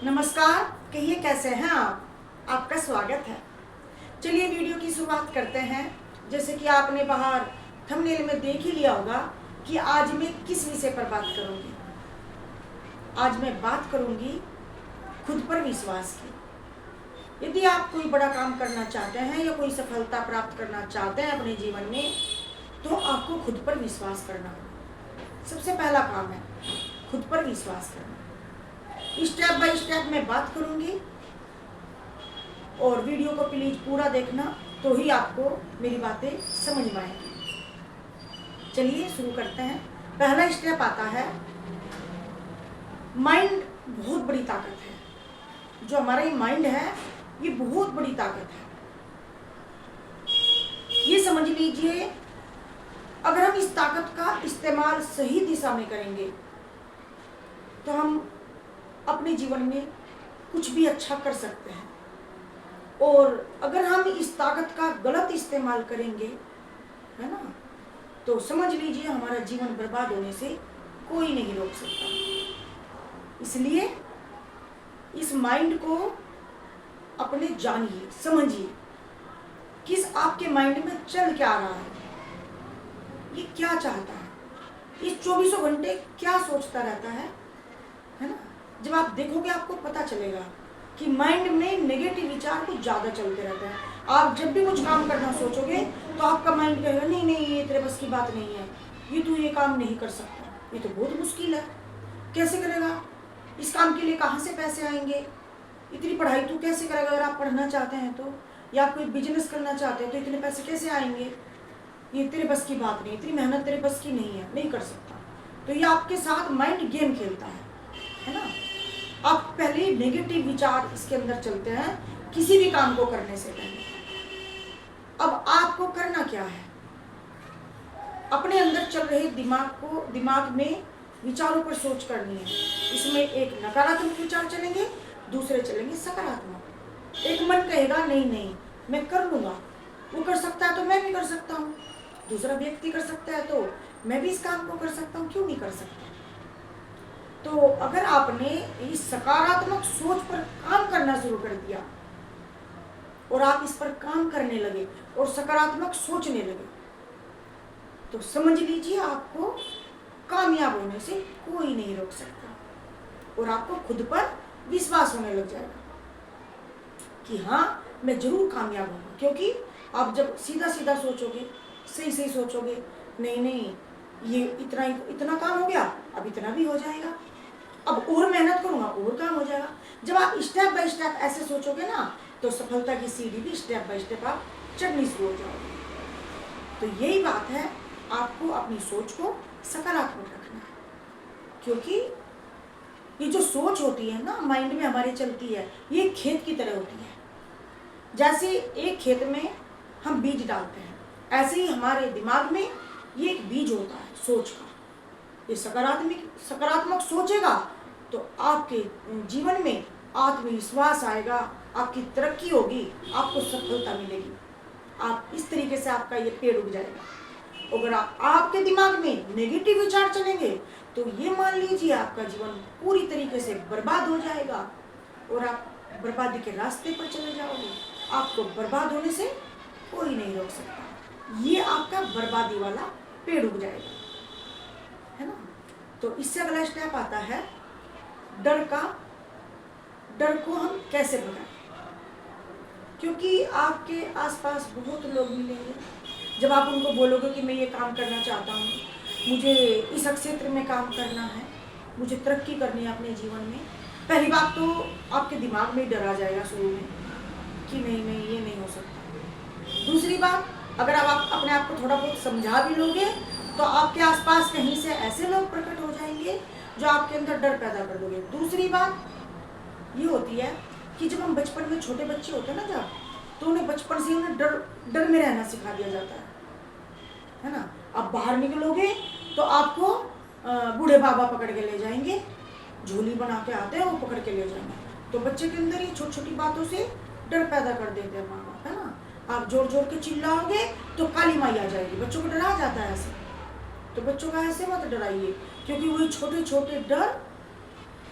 नमस्कार। कहिए कैसे हैं आप? आपका स्वागत है। चलिए वीडियो की शुरुआत करते हैं। जैसे कि आपने बाहर थंबनेल में देख ही लिया होगा कि आज मैं किस विषय पर बात करूंगी। आज मैं बात करूंगी खुद पर विश्वास की। यदि आप कोई बड़ा काम करना चाहते हैं या कोई सफलता प्राप्त करना चाहते हैं अपने जीवन में, तो आपको खुद पर विश्वास करना होगा। सबसे पहला काम है खुद पर विश्वास करना। स्टेप बाय स्टेप मैं बात करूंगी और वीडियो को प्लीज पूरा देखना, तो ही आपको मेरी बातें समझ में आएंगी। चलिए शुरू करते हैं। पहला स्टेप आता है, माइंड बहुत बड़ी ताकत है। जो हमारा ये माइंड है ये बहुत बड़ी ताकत है। ये समझ लीजिए, अगर हम इस ताकत का इस्तेमाल सही दिशा में करेंगे तो हम अपने जीवन में कुछ भी अच्छा कर सकते हैं। और अगर हम इस ताकत का गलत इस्तेमाल करेंगे, है ना, तो समझ लीजिए हमारा जीवन बर्बाद होने से कोई नहीं रोक सकता। इसलिए इस माइंड को अपने जानिए, समझिए किस आपके माइंड में चल क्या रहा है, ये क्या चाहता है, इस 24 घंटे क्या सोचता रहता है ना। जब आप देखोगे आपको पता चलेगा कि माइंड में नेगेटिव विचार कुछ ज़्यादा चलते रहते हैं। आप जब भी कुछ काम करना सोचोगे तो आपका माइंड कहेगा नहीं नहीं, ये तेरे बस की बात नहीं है, ये तू ये काम नहीं कर सकता, ये तो बहुत मुश्किल है, कैसे करेगा, इस काम के लिए कहाँ से पैसे आएंगे, इतनी पढ़ाई तू कैसे करेगा, अगर आप पढ़ना चाहते हैं तो, या आप कोई बिजनेस करना चाहते हैं तो इतने पैसे कैसे आएंगे, ये तेरे बस की बात नहीं, इतनी मेहनत तेरे बस की नहीं है, नहीं कर सकता। तो ये आपके साथ माइंड गेम खेलता है ना। आप पहले नेगेटिव विचार इसके अंदर चलते हैं किसी भी काम को करने से पहले। अब आपको करना क्या है, अपने अंदर चल रहे दिमाग में विचारों पर सोच करनी है। इसमें एक नकारात्मक विचार चलेंगे, दूसरे चलेंगे सकारात्मक। एक मन कहेगा नहीं नहीं मैं कर लूंगा, वो कर सकता है तो मैं भी कर सकता हूँ, दूसरा व्यक्ति कर सकता है तो मैं भी इस काम को कर सकता हूँ, क्यों नहीं कर सकता। तो अगर आपने इस सकारात्मक सोच पर काम करना शुरू कर दिया और आप इस पर काम करने लगे और सकारात्मक सोचने लगे, तो समझ लीजिए आपको कामयाब होने से कोई नहीं रोक सकता और आपको खुद पर विश्वास होने लग जाएगा कि हाँ मैं जरूर कामयाब होऊंगा। क्योंकि आप जब सीधा सीधा सोचोगे, सही सही सोचोगे, नहीं नहीं ये इतना काम हो गया, अब इतना भी हो जाएगा, अब और मेहनत करूंगा और काम हो जाएगा। जब आप स्टेप बाय स्टेप ऐसे सोचोगे ना, तो सफलता की सीढ़ी भी स्टेप बाय स्टेप आप चढ़नी शुरू हो जाओगे। तो यही बात है, आपको अपनी सोच को सकारात्मक रखना है। क्योंकि ये जो सोच होती है ना माइंड में हमारे चलती है, ये खेत की तरह होती है। जैसे एक खेत में हम बीज डालते हैं, ऐसे ही हमारे दिमाग में ये एक बीज होता है सोच का। ये सकारात्मक सोचेगा तो आपके जीवन में आत्मविश्वास आएगा, आपकी तरक्की होगी, आपको सफलता मिलेगी। आप इस तरीके से आपका ये पेड़ उग जाएगा। अगर आपके दिमाग में नेगेटिव विचार चलेंगे तो ये मान लीजिए आपका जीवन पूरी तरीके से बर्बाद हो जाएगा और आप बर्बादी के रास्ते पर चले जाओगे। आपको बर्बाद होने से कोई नहीं रोक सकता। ये आपका बर्बादी वाला पेड़ उग जाएगा, है ना। तो इससे अगला स्टेप आता है डर को हम कैसे भगाएं। क्योंकि आपके आसपास बहुत लोग मिलेंगे, जब आप उनको बोलोगे कि मैं ये काम करना चाहता हूँ, मुझे इस क्षेत्र में काम करना है, मुझे तरक्की करनी है अपने जीवन में, पहली बात तो आपके दिमाग में डर आ जाएगा शुरू में कि नहीं नहीं ये नहीं हो सकता। दूसरी बात, अगर आप अपने आप को थोड़ा बहुत समझा भी लोगे तो आपके आसपास कहीं से ऐसे लोग प्रकट हो जाएंगे जो आपके अंदर डर पैदा कर दोगे। दूसरी बात ये होती है कि जब हम बचपन में छोटे बच्चे होते हैं ना, जब तो उन्हें बचपन से उन्हें डर में रहना सिखा दिया जाता है ना। अब बाहर निकलोगे तो आपको बूढ़े बाबा पकड़ के ले जाएंगे, झोली बना के आते हैं वो पकड़ के ले जाएंगे। तो बच्चे के अंदर ये छोटी छोटी बातों से डर पैदा कर देते हैं माँ बाप, है ना। आप जोर जोर के चिल्लाओगे तो काली माई आ जाएगी, बच्चों को डरा जाता है ऐसे। तो बच्चों का ऐसे मत डराइए, क्योंकि वही छोटे छोटे डर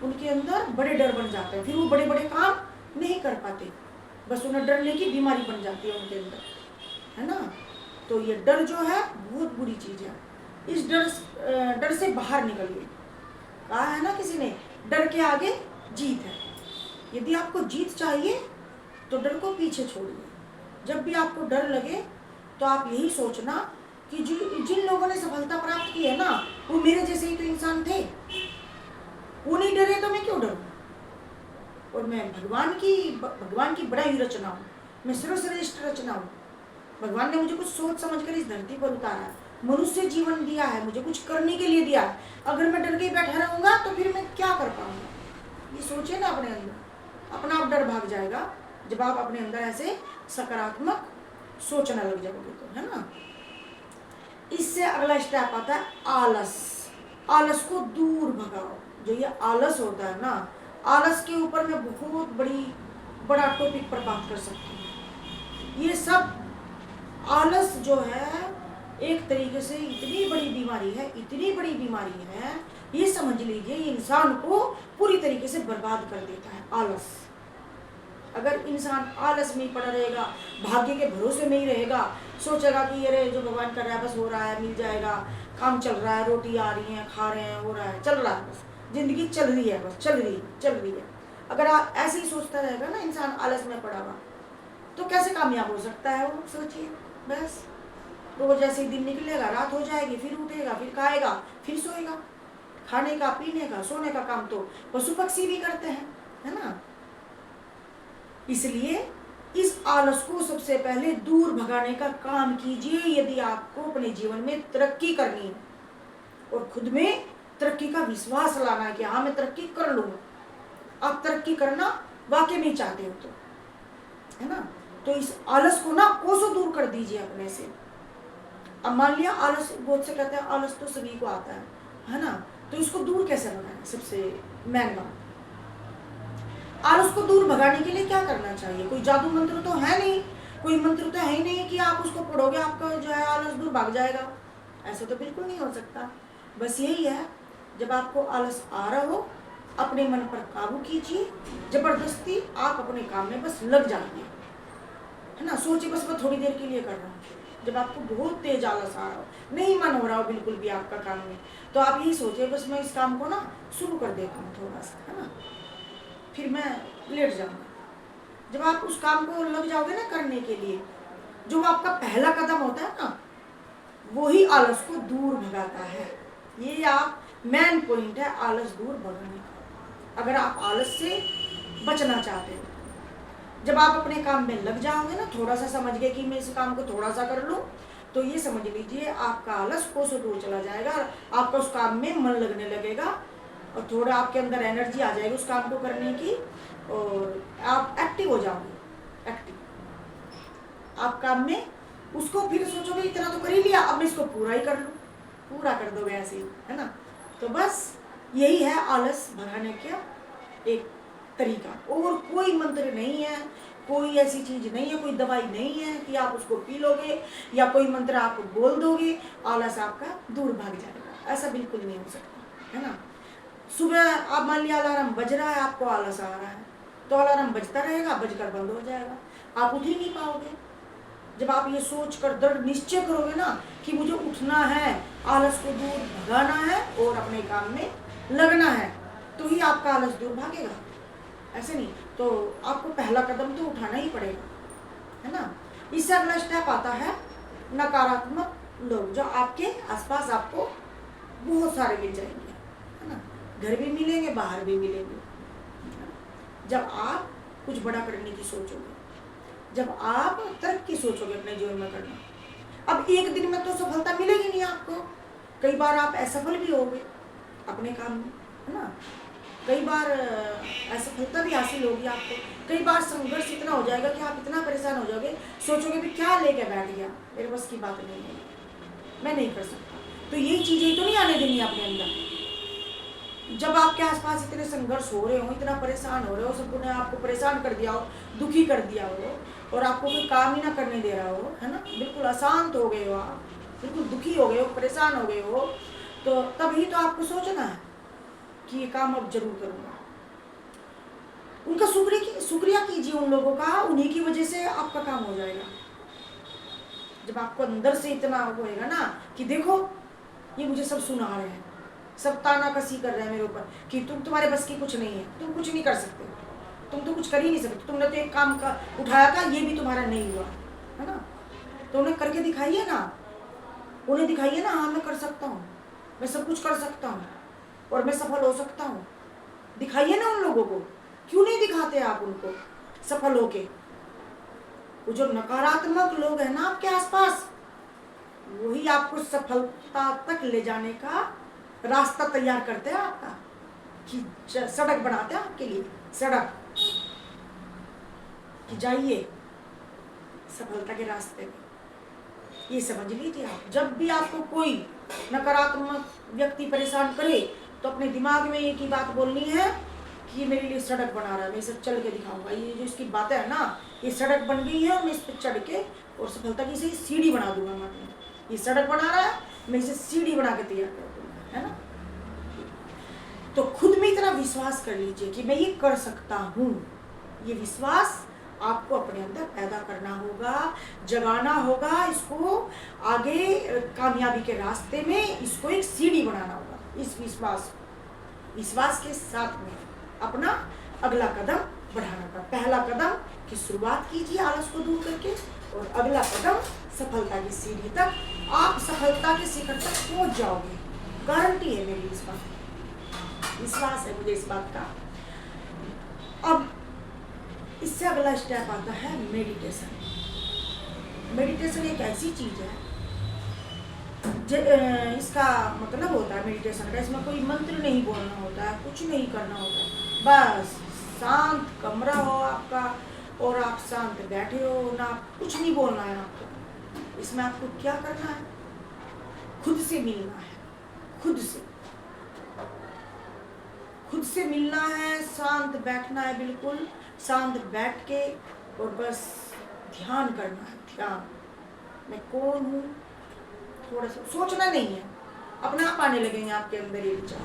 उनके अंदर बड़े डर बन जाते हैं, फिर वो बड़े बड़े काम नहीं कर पाते, बस उन्हें डरने की बीमारी बन जाती है उनके अंदर, है ना। तो ये डर जो है बहुत बुरी चीज़ है। इस डर से बाहर निकलिए। कहा है ना किसी ने, डर के आगे जीत है। यदि आपको जीत चाहिए तो डर को पीछे छोड़िए। जब भी आपको डर लगे तो आप यही सोचना कि जिन लोगों ने सफलता प्राप्त की है ना, वो मेरे जैसे ही तो इंसान थे, वो नहीं डरे तो मैं क्यों डरूं। और मैं भगवान की बड़ी रचना हूँ, मैं सर्वश्रेष्ठ रचना हूँ। भगवान ने मुझे कुछ सोच समझ कर इस धरती पर उतारा है, मनुष्य जीवन दिया है, मुझे कुछ करने के लिए दिया है। अगर मैं डर के बैठा रहूंगा तो फिर मैं क्या कर पाऊंगा। ये सोचे ना अपने अंदर, अपना आप डर भाग जाएगा जब आप अपने अंदर ऐसे सकारात्मक सोचने लग जाओगे तो, है ना। इससे अगला स्टेप आता है आलस। आलस को दूर भगाओ। जो ये आलस होता है ना, आलस के ऊपर मैं बहुत बड़ा टॉपिक पर बात कर सकती हूँ। ये सब आलस जो है एक तरीके से इतनी बड़ी बीमारी है, इतनी बड़ी बीमारी है, ये समझ लीजिए इंसान को पूरी तरीके से बर्बाद कर देता है आलस। अगर इंसान आलस में ही पड़ा रहेगा, भाग्य के भरोसे में ही रहेगा, सोचेगा कि अरे जो भगवान कर रहा है बस हो रहा है, मिल जाएगा, काम चल रहा है, रोटी आ रही है, खा रहे हैं, हो रहा है, चल रहा है, बस जिंदगी चल रही है, बस चल रही है। अगर आप ऐसे ही सोचता रहेगा ना इंसान आलस में पड़ा हुआ, तो कैसे कामयाब हो सकता है वो, सोचिए। बस रोज ऐसे ही दिन निकलेगा, रात हो जाएगी, फिर उठेगा, फिर खाएगा, फिर सोएगा। खाने का, पीने का, सोने का काम तो पशु पक्षी भी करते हैं, है ना। इसलिए इस आलस को सबसे पहले दूर भगाने का काम कीजिए यदि आपको अपने जीवन में तरक्की करनी है और खुद में तरक्की का विश्वास लाना है कि हाँ मैं तरक्की कर लूंगा। आप तरक्की करना वाकई में चाहते हो तो, है ना। तो इस आलस को ना कोसों दूर कर दीजिए अपने से। अब मान लिया आलस, बहुत से कहते हैं आलस तो सभी को आता है ना। तो इसको दूर कैसे भगाएं। सबसे मेन बात, आलस को दूर भगाने के लिए क्या करना चाहिए। कोई जादू मंत्र तो है नहीं, कोई मंत्र तो है ही नहीं कि आप उसको पढ़ोगे आपका जो है आलस दूर भाग जाएगा। ऐसा तो बिल्कुल नहीं हो सकता। बस यही है, जब आपको आलस आ रहा हो अपने मन पर काबू कीजिए, जबरदस्ती आप अपने काम में बस लग जाइए, है ना। सोचिए बस मैं थोड़ी देर के लिए कर रहा हूँ। जब आपको बहुत तेज आलस आ रहा हो, नहीं मन हो रहा हो बिल्कुल भी आपका काम में, तो आप यही सोचिए बस मैं इस काम को ना शुरू कर देता हूँ थोड़ा सा, है ना, फिर मैं लेट जाऊंगा। जब आप उस काम को लग जाओगे ना करने के लिए, जो आपका पहला कदम होता है ना, वो ही आलस को दूर भगाता है। ये आप मेन पॉइंट है आलस दूर भगाने का। अगर आप आलस से बचना चाहते हो, जब आप अपने काम में लग जाओगे ना, थोड़ा सा समझ गए कि मैं इस काम को थोड़ा सा कर लूँ, तो ये समझ लीजिए आपका आलस कोसों दूर चला जाएगा, आपका उस काम में मन लगने लगेगा और थोड़ा आपके अंदर एनर्जी आ जाएगी उस काम को करने की, और आप एक्टिव हो जाओगे। एक्टिव आप काम में उसको फिर सोचोगे इतना तो कर ही लिया, अब मैं इसको पूरा ही कर लूँ, पूरा कर दोगे ऐसे ही, है ना। तो बस यही है आलस भगाने का एक तरीका। और कोई मंत्र नहीं है, कोई ऐसी चीज नहीं है, कोई दवाई नहीं है कि आप उसको पी लोगे या कोई मंत्र आप बोल दोगे आलस आपका दूर भाग जाएगा। ऐसा बिल्कुल नहीं हो सकता, है ना। सुबह आप मान लिया अलार्म बज रहा है, आपको आलस आ रहा है, तो अलार्म बजता रहेगा, बजकर बंद हो जाएगा, आप उठ ही नहीं पाओगे। जब आप ये सोच कर दृढ़ निश्चय करोगे ना कि मुझे उठना है, आलस को दूर भगाना है और अपने काम में लगना है, तो ही आपका आलस दूर भागेगा। ऐसे नहीं तो आपको पहला कदम तो उठाना ही पड़ेगा, है ना। इससे अगला स्टेप आता है नकारात्मक लोग, जो आपके आसपास आपको बहुत सारे मिल जाएंगे, है ना। घर भी मिलेंगे, बाहर भी मिलेंगे। जब आप कुछ बड़ा करने की सोचोगे, जब आप तरक्की सोचोगे अपने जीवन में करना, अब एक दिन में तो सफलता मिलेगी नहीं आपको। कई बार आप असफल भी होगे अपने काम में, है ना। कई बार असफलता भी हासिल होगी आपको। कई बार संघर्ष इतना हो जाएगा कि आप इतना परेशान हो जाओगे, सोचोगे भी क्या लेके बैठ गया, मेरे बस की बात नहीं है, मैं नहीं कर सकता। तो यही चीजें तो नहीं आने देनी अपने अंदर। जब आपके आसपास इतने संघर्ष हो रहे हो, इतना परेशान हो रहे हो, सबको ने आपको परेशान कर दिया हो, दुखी कर दिया हो और आपको कोई काम ही ना करने दे रहा हो, है ना, बिल्कुल अशांत हो गए हो, आप बिल्कुल दुखी हो गए हो, परेशान हो गए हो, तो तभी तो आपको सोचना है कि ये काम अब जरूर करूँगा। उनका शुक्रिया कीजिए उन लोगों का, उन्हीं की वजह से आपका काम हो जाएगा। जब आपको अंदर से इतना होएगा ना कि देखो ये मुझे सब सुना रहे हैं, सब ताना कसी कर रहे हैं मेरे ऊपर कि तुम्हारे बस की कुछ नहीं है, तुम कुछ नहीं कर सकते, तुम तो कुछ कर ही नहीं सकते, तुमने तो एक काम का उठाया था, ये भी तुम्हारा नहीं हुआ है ना, तो उन्हें करके दिखाइए ना, उन्हें दिखाइए ना, हाँ मैं कर सकता हूँ, मैं सब कुछ कर सकता हूँ और मैं सफल हो सकता हूँ। दिखाइए ना उन लोगों को, क्यों नहीं दिखाते आप उनको सफल होके? वो जो नकारात्मक लोग हैं ना आपके आसपास, वही आपको सफलता तक ले जाने का रास्ता तैयार करते हैं आपका, कि सड़क बनाते हैं आपके लिए, सड़क कि जाइए सफलता के रास्ते में। ये समझ लीजिए आप, जब भी आपको कोई नकारात्मक व्यक्ति परेशान करे तो अपने दिमाग में एक ही बात बोलनी है कि ये मेरे लिए सड़क बना रहा है, मैं इसे चल के दिखाऊंगा। ये जो इसकी बातें है ना, ये सड़क बन गई है और मैं इस पर चढ़ के और सफलता की इसे सीढ़ी बना दूंगा। मतलब ये सड़क बना रहा है, मैं इसे सीढ़ी बना के तैयार कर दूंगा, है ना। तो खुद में इतना विश्वास कर लीजिए कि मैं ये कर सकता हूँ। ये विश्वास आपको अपने अंदर पैदा करना होगा, जगाना होगा, इसको आगे कामयाबी के रास्ते में इसको एक सीढ़ी बनाना होगा। इस विश्वास के साथ में अपना अगला कदम बढ़ाना होगा। पहला कदम की शुरुआत कीजिए आलस को दूर करके, और अगला कदम सफलता की सीढ़ी तक, आप सफलता के शिखर तक पहुंच जाओगे, गारंटी है मेरी इस बात, विश्वास है मुझे इस बात का। अब इससे अगला स्टेप आता है मेडिटेशन। मेडिटेशन एक ऐसी चीज है, इसका मतलब होता है मेडिटेशन का, इसमें कोई मंत्र नहीं बोलना होता है, कुछ नहीं करना होता है, बस शांत कमरा हो आपका और आप शांत बैठे हो ना, कुछ नहीं बोलना है आपको। इसमें आपको क्या करना है? खुद से मिलना है, खुद से मिलना है, शांत बैठना है, बिल्कुल शांत बैठ के और बस ध्यान करना है। ध्यान, मैं कौन हूँ, थोड़ा सा सोचना नहीं है, अपने आप आने लगेंगे आपके अंदर ये विचार,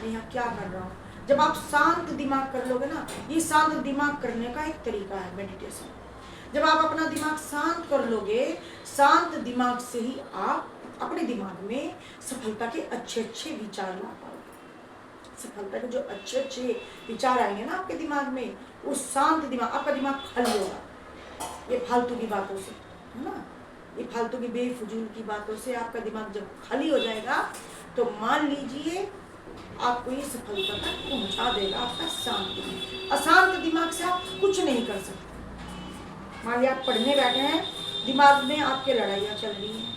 मैं यहाँ क्या कर रहा हूँ। जब आप शांत दिमाग कर लोगे ना, ये शांत दिमाग करने का एक तरीका है मेडिटेशन। जब आप अपना दिमाग शांत कर लोगे, शांत दिमाग से ही आप अपने दिमाग में सफलता के अच्छे अच्छे विचार ला पाओगे। सफलता के जो अच्छे अच्छे विचार आएंगे ना आपके दिमाग में, उस शांत दिमाग, आपका दिमाग खाली होगा ये फालतू की बातों से, है ना, ये फालतू की बेफजूल की बातों से आपका दिमाग जब खाली हो जाएगा तो मान लीजिए आपको ये सफलता तक पहुंचा देगा आपका शांत दिमाग। अशांत दिमाग से आप कुछ नहीं कर सकते। मान लिया आप पढ़ने बैठे हैं, दिमाग में आपके लड़ाइयाँ चल रही हैं,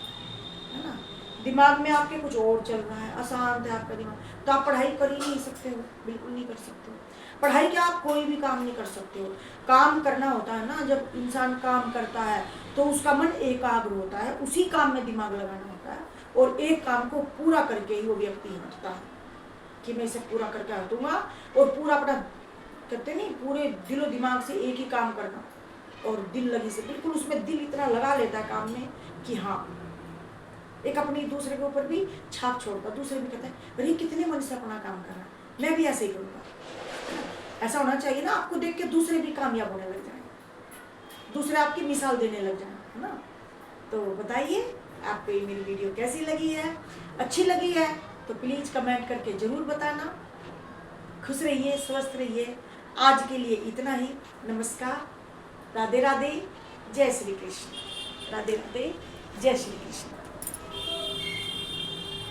है ना, दिमाग में आपके कुछ और चल रहा है, अशांत है आपका दिमाग, तो आप पढ़ाई कर ही नहीं सकते हो, बिल्कुल नहीं कर सकते हो। पढ़ाई क्या, आप कोई भी काम नहीं कर सकते हो। काम करना होता है ना, जब इंसान काम करता है तो उसका मन एकाग्र होता है, उसी काम में दिमाग लगाना होता है, और एक काम को पूरा करके ही वो व्यक्ति हटता है कि मैं इसे पूरा करके हटूंगा, और पूरा अपना कहते नहीं, पूरे दिलो दिमाग से एक ही काम करना, और दिल लगी से बिल्कुल उसमें दिल इतना लगा लेता है काम में कि हाँ, एक अपनी दूसरे के ऊपर भी छाप छोड़ता, दूसरे भी कहते हैं अरे कितने मन से अपना काम कर रहा है, मैं भी ऐसे ही करूँगा। ऐसा होना चाहिए ना, आपको देख के दूसरे भी कामयाब होने लग जाए, दूसरे आपकी मिसाल देने लग जाए, है ना। तो बताइए आपको ये मेरी वीडियो कैसी लगी है, अच्छी लगी है तो प्लीज़ कमेंट करके ज़रूर बताना। खुश रहिए, स्वस्थ रहिए। आज के लिए इतना ही। नमस्कार, राधे राधे, जय श्री कृष्ण। राधे राधे, जय श्री कृष्ण।